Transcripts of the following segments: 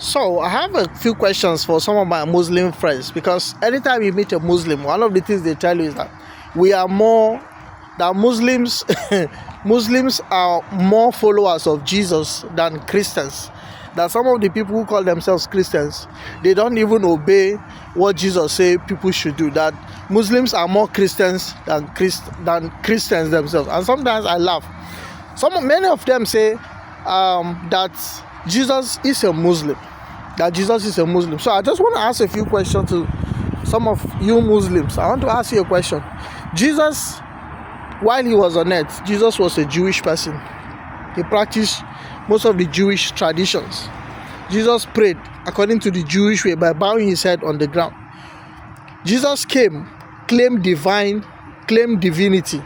So I have a few questions for some of my Muslim friends, because anytime you meet a Muslim, one of the things they tell you is that we are more that Muslims Muslims are more followers of Jesus than Christians. That some of the people who call themselves Christians, they don't even obey what Jesus said people should do. That Muslims are more Christians than Christians themselves. And sometimes I laugh. Many of them say that Jesus is a Muslim. That Jesus is a Muslim. So I just want to ask a few questions to some of you Muslims. I want to ask you a question. Jesus, while he was on earth, Jesus was a Jewish person. He practiced most of the Jewish traditions. Jesus prayed according to the Jewish way by bowing his head on the ground. Jesus came, claimed divinity.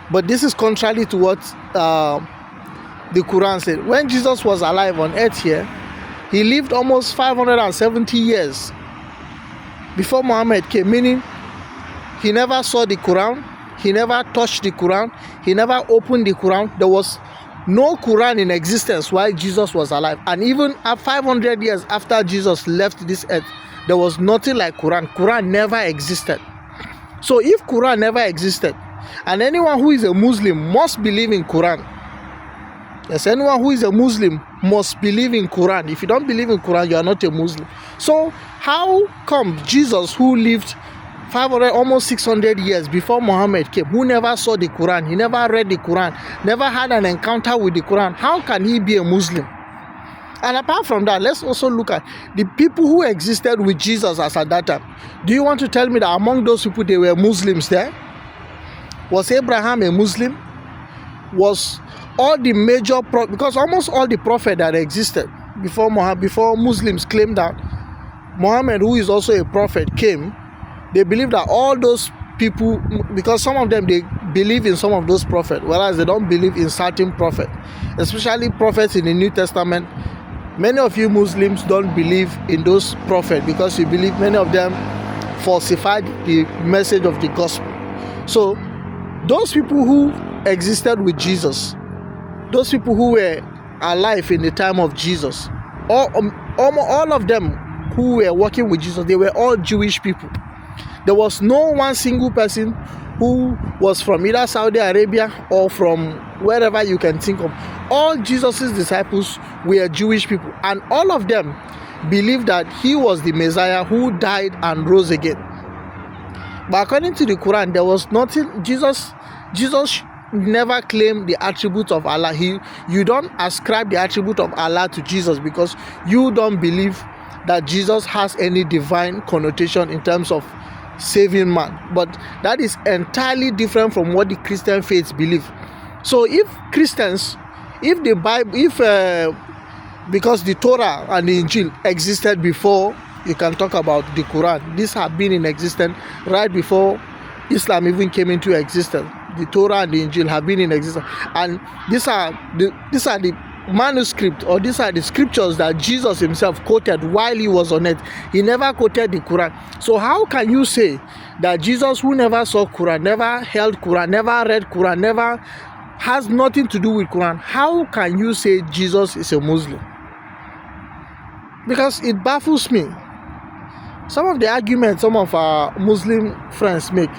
But this is contrary to what the Qur'an said. When Jesus was alive on earth here, he lived almost 570 years before Muhammad came, meaning he never saw the Qur'an, he never touched the Qur'an, he never opened the Qur'an. There was no Qur'an in existence while Jesus was alive. And even 500 years after Jesus left this earth, there was nothing like Qur'an. Qur'an never existed. So if Qur'an never existed, and anyone who is a Muslim must believe in Qur'an. Yes, anyone who is a Muslim must believe in Qur'an. If you don't believe in Qur'an, you are not a Muslim. So how come Jesus, who lived 500, almost 600 years before Muhammad came, who never saw the Qur'an, he never read the Qur'an, never had an encounter with the Qur'an, how can he be a Muslim? And apart from that, let's also look at the people who existed with Jesus as at that time. Do you want to tell me that among those people, there were Muslims there? Was Abraham a Muslim? Was all the major because almost all the prophets that existed before Muslims claimed that Muhammad, who is also a prophet, came, they believe that all those people, because some of them, they believe in some of those prophets, whereas they don't believe in certain prophets, especially prophets in the New Testament. Many of you Muslims don't believe in those prophets because you believe many of them falsified the message of the gospel. So those people who existed with Jesus, those people who were alive in the time of Jesus, all of them who were working with Jesus, they were all Jewish people. There was no one single person who was from either Saudi Arabia or from wherever you can think of. All Jesus' disciples were Jewish people, and all of them believed that he was the Messiah who died and rose again. But according to the Quran, there was nothing. Jesus never claimed the attributes of Allah. You don't ascribe the attribute of Allah to Jesus because you don't believe that Jesus has any divine connotation in terms of saving man. But that is entirely different from what the Christian faith believe. So if Christians, if the Bible, because the Torah and the Injil existed before you can talk about the Quran, these have been in existence right before Islam even came into existence. The Torah and the Injil have been in existence, and these are the manuscript, or these are the scriptures that Jesus himself quoted while he was on earth. He never quoted the Quran. So how can you say that Jesus, who never saw Quran, never held Quran, never read Quran, never has nothing to do with Quran, how can you say Jesus is a Muslim? Because it baffles me. Some of the arguments some of our Muslim friends make,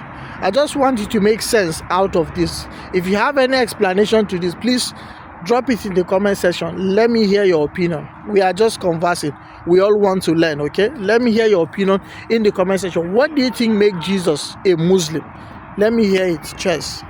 I just want you to make sense out of this. If you have any explanation to this, please drop it in the comment section. Let me hear your opinion. We are just conversing. We all want to learn, okay? Let me hear your opinion in the comment section. What do you think makes Jesus a Muslim? Let me hear it. Cheers.